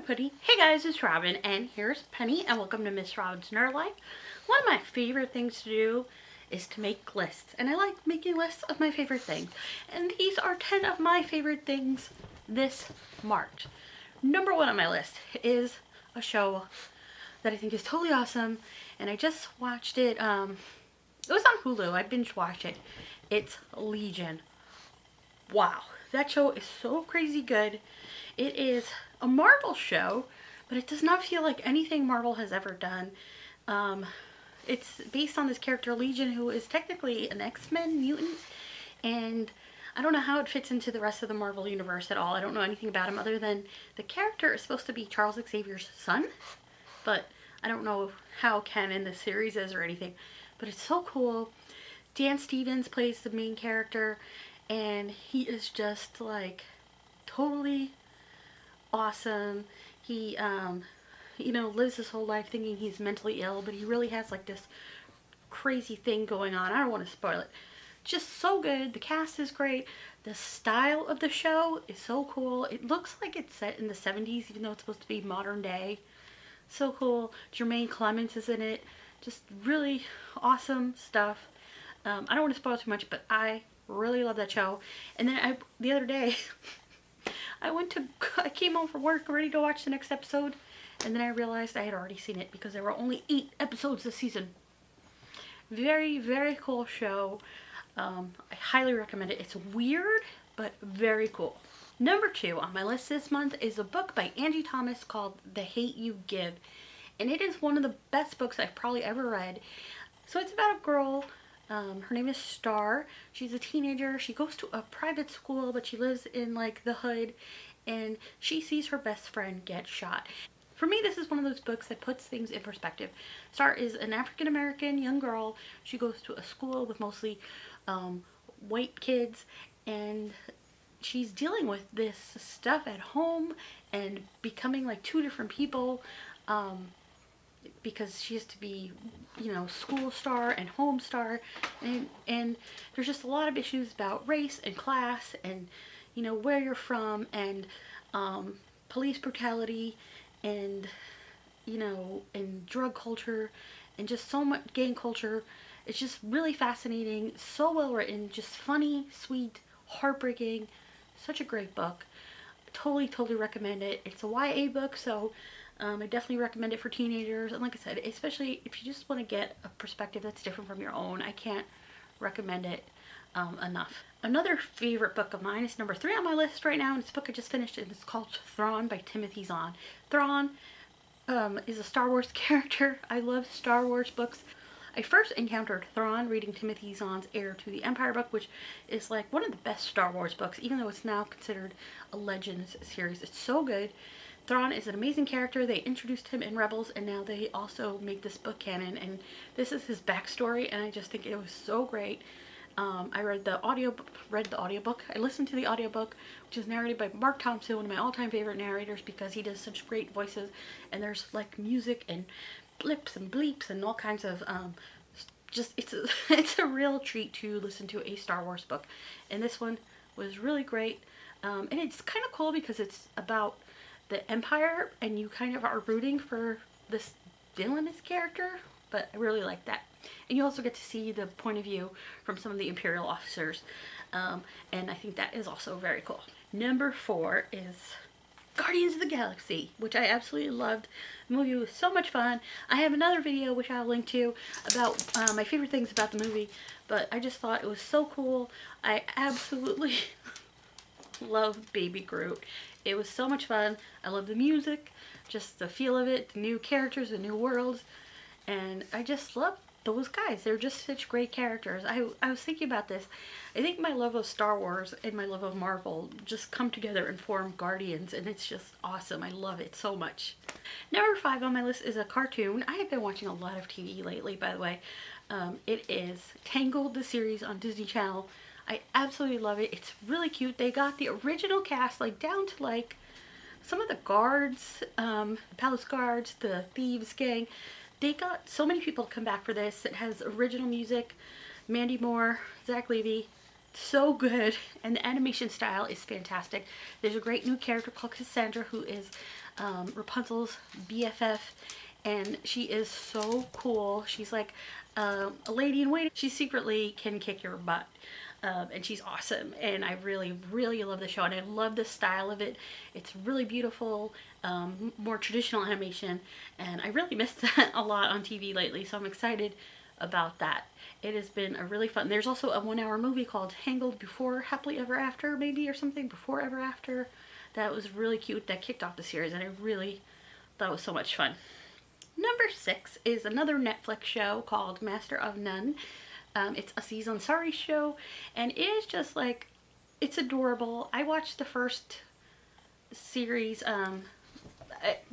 Penny. Hey guys, it's Robin, and here's Penny, and welcome to Miss Robin's Nerd Life. One of my favorite things to do is to make lists, and I like making lists of my favorite things. And these are 10 of my favorite things this March. Number one on my list is a show that I think is totally awesome, and I just watched it. It was on Hulu. I binge watched it. It's Legion. Wow, that show is so crazy good. It is a Marvel show, but it does not feel like anything Marvel has ever done. It's based on this character Legion, who is technically an X-Men mutant, and I don't know how it fits into the rest of the Marvel universe at all. I don't know anything about him other than the character is supposed to be Charles Xavier's son, but I don't know how canon the series is or anything. But it's so cool. Dan Stevens plays the main character, and he is just like totally awesome. He you know, lives his whole life thinking he's mentally ill, but he really has like this crazy thing going on. I don't want to spoil it. Just so good. The cast is great. The style of the show is so cool. It looks like it's set in the 70s, even though it's supposed to be modern day. So cool. Jermaine Clements is in it. Just really awesome stuff. I don't want to spoil too much, but I really love that show. And then the other day I came home from work ready to watch the next episode, and then I realized I had already seen it because there were only 8 episodes this season. Very, very cool show. I highly recommend it. It's weird, but very cool. Number 2 on my list this month is a book by Angie Thomas called The Hate You Give. And it is one of the best books I've probably ever read. So it's about a girl. Her name is Star. She's a teenager. She goes to a private school, but she lives in like the hood, and she sees her best friend get shot. For me, this is one of those books that puts things in perspective. Star is an African-American young girl. She goes to a school with mostly white kids, and she's dealing with this stuff at home and becoming like 2 different people. Because she has to be, you know, school star and home star, and there's just a lot of issues about race and class and, you know, where you're from, and police brutality, and, you know, and drug culture, and just so much gang culture. It's just really fascinating, so well written, just funny, sweet, heartbreaking. Such a great book. Totally recommend it. It's a YA book, so I definitely recommend it for teenagers, and like I said, especially if you just want to get a perspective that's different from your own. I can't recommend it enough. Another favorite book of mine is number 3 on my list right now, and it's a book I just finished, and it's called Thrawn by Timothy Zahn. Thrawn is a Star Wars character. I love Star Wars books. I first encountered Thrawn reading Timothy Zahn's Heir to the Empire book, which is like one of the best Star Wars books, even though it's now considered a Legends series. It's so good. Thrawn is an amazing character. They introduced him in Rebels, and now they also make this book canon, and this is his backstory, and I just think it was so great. I read the audiobook. I listened to the audiobook, which is narrated by Mark Thompson, one of my all-time favorite narrators, because he does such great voices, and there's like music and blips and bleeps and all kinds of just it's a real treat to listen to a Star Wars book, and this one was really great. And it's kind of cool because it's about the Empire, and you kind of are rooting for this villainous character, but I really like that. And you also get to see the point of view from some of the Imperial officers, and I think that is also very cool. Number 4 is Guardians of the Galaxy, which I absolutely loved. The movie was so much fun. I have another video which I'll link to about my favorite things about the movie, but I just thought it was so cool. I absolutely love Baby Groot. It was so much fun. I love the music, just the feel of it, the new characters, the new worlds, and I just love those guys. They're just such great characters. I was thinking about this. I think my love of Star Wars and my love of Marvel just come together and form Guardians, and it's just awesome. I love it so much. Number 5 on my list is a cartoon. I have been watching a lot of TV lately, by the way. It is Tangled, the series on Disney Channel. I absolutely love it. It's really cute. They got the original cast, like down to like some of the guards, the palace guards, the thieves gang. They got so many people to come back for this. It has original music, Mandy Moore, Zach Levy. So good, and the animation style is fantastic. There's a great new character called Cassandra, who is Rapunzel's BFF, and she is so cool. She's like a lady in waiting. She secretly can kick your butt. And she's awesome, and I really, really love the show, and I love the style of it. It's really beautiful, more traditional animation, and I really missed that a lot on TV lately, so I'm excited about that. It has been a really fun. There's also a 1-hour movie called Tangled Before Happily Ever After, maybe, or something, Before Ever After. That was really cute. That kicked off the series, and I really thought it was so much fun. Number 6 is another Netflix show called Master of None. It's a Aziz Ansari show, and it is just like, it's adorable. I watched the first series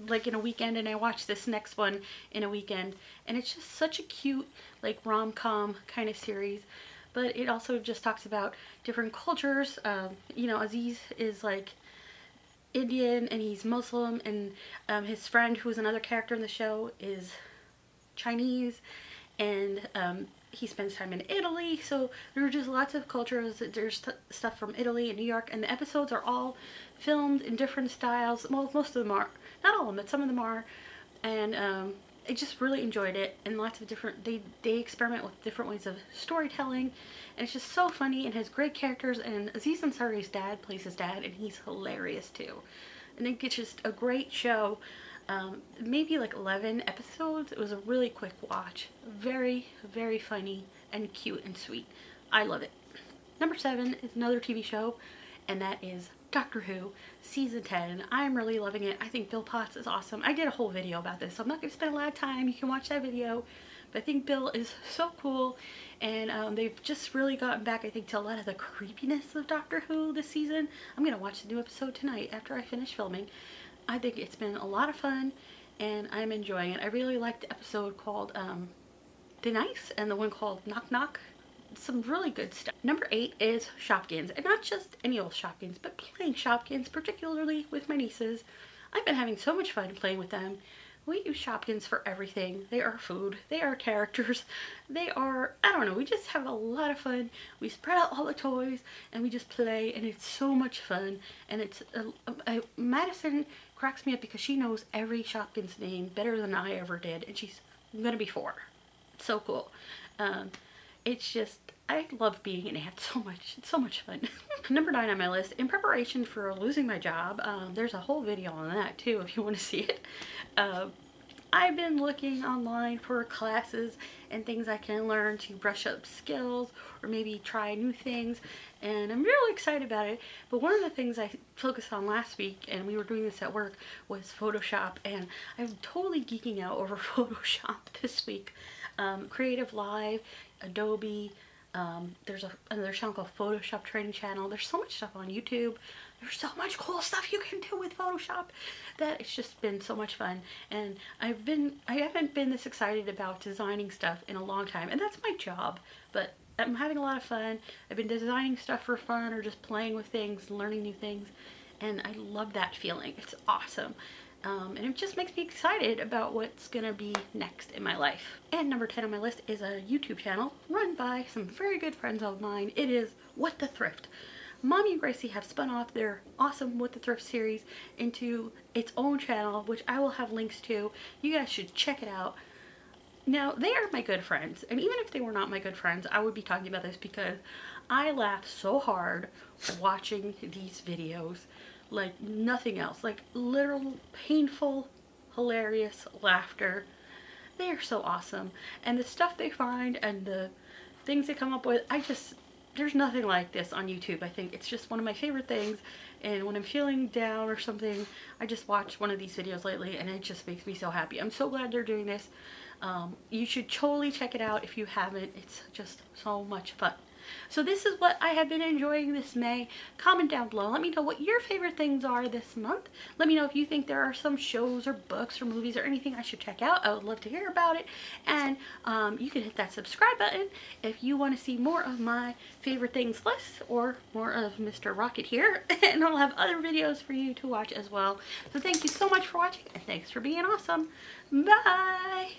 like in a weekend, and I watched this next one in a weekend, and it's just such a cute like rom-com kind of series, but it also just talks about different cultures. You know, Aziz is like Indian and he's Muslim, and his friend, who is another character in the show, is Chinese, and he spends time in Italy, so there are just lots of cultures. There's stuff from Italy and New York, and the episodes are all filmed in different styles. Well, most of them are. Not all of them, but some of them are. And I just really enjoyed it, and lots of different, they experiment with different ways of storytelling, and it's just so funny and has great characters, and Aziz Ansari's dad plays his dad, and he's hilarious too. And I think it's just a great show. Maybe like 11 episodes. It was a really quick watch. Very, very funny and cute and sweet. I love it. Number 7 is another TV show, and that is Doctor Who season 10. I'm really loving it. I think Bill Potts is awesome. I did a whole video about this, so I'm not going to spend a lot of time. You can watch that video. But I think Bill is so cool, and they've just really gotten back, I think, to a lot of the creepiness of Doctor Who this season. I'm going to watch the new episode tonight after I finish filming. I think it's been a lot of fun, and I'm enjoying it. I really liked the episode called The Nice, and the one called Knock Knock. Some really good stuff. Number 8 is Shopkins, and not just any old Shopkins, but playing Shopkins, particularly with my nieces. I've been having so much fun playing with them. We use Shopkins for everything. They are food, they are characters, they are, I don't know, we just have a lot of fun. We spread out all the toys and we just play, and it's so much fun. And it's, Madison cracks me up because she knows every Shopkins name better than I ever did, and she's gonna be 4. It's so cool. It's just, I love being an aunt so much. It's so much fun. Number 9 on my list, in preparation for losing my job, there's a whole video on that too if you want to see it. I've been looking online for classes and things I can learn to brush up skills or maybe try new things, and I'm really excited about it. But one of the things I focused on last week, and we were doing this at work, was Photoshop, and I'm totally geeking out over Photoshop this week. Creative Live, Adobe, there's another channel called Photoshop Training Channel. There's so much stuff on YouTube. There's so much cool stuff you can do with Photoshop that it's just been so much fun. And I haven't been this excited about designing stuff in a long time, and that's my job, but I'm having a lot of fun. I've been designing stuff for fun or just playing with things, learning new things, and I love that feeling. It's awesome. And it just makes me excited about what's gonna be next in my life. And number 10 on my list is a YouTube channel run by some very good friends of mine. It is To Thrift. Mommy and Gracie have spun off their awesome To Thrift series into its own channel, which I will have links to. You guys should check it out. Now, they are my good friends, and even if they were not my good friends, I would be talking about this because I laugh so hard watching these videos. Like nothing else, like literal painful, hilarious laughter. They are so awesome, and the stuff they find and the things they come up with, there's nothing like this on YouTube. I think it's just one of my favorite things, and when I'm feeling down or something, I just watch one of these videos lately, and it just makes me so happy. I'm so glad they're doing this. You should totally check it out if you haven't. It's just so much fun. So this is what I have been enjoying this May. Comment down below. Let me know what your favorite things are this month. Let me know if you think there are some shows or books or movies or anything I should check out. I would love to hear about it. And you can hit that subscribe button if you want to see more of my favorite things list or more of Mr. Rocket here. And I'll have other videos for you to watch as well. So thank you so much for watching, and thanks for being awesome. Bye!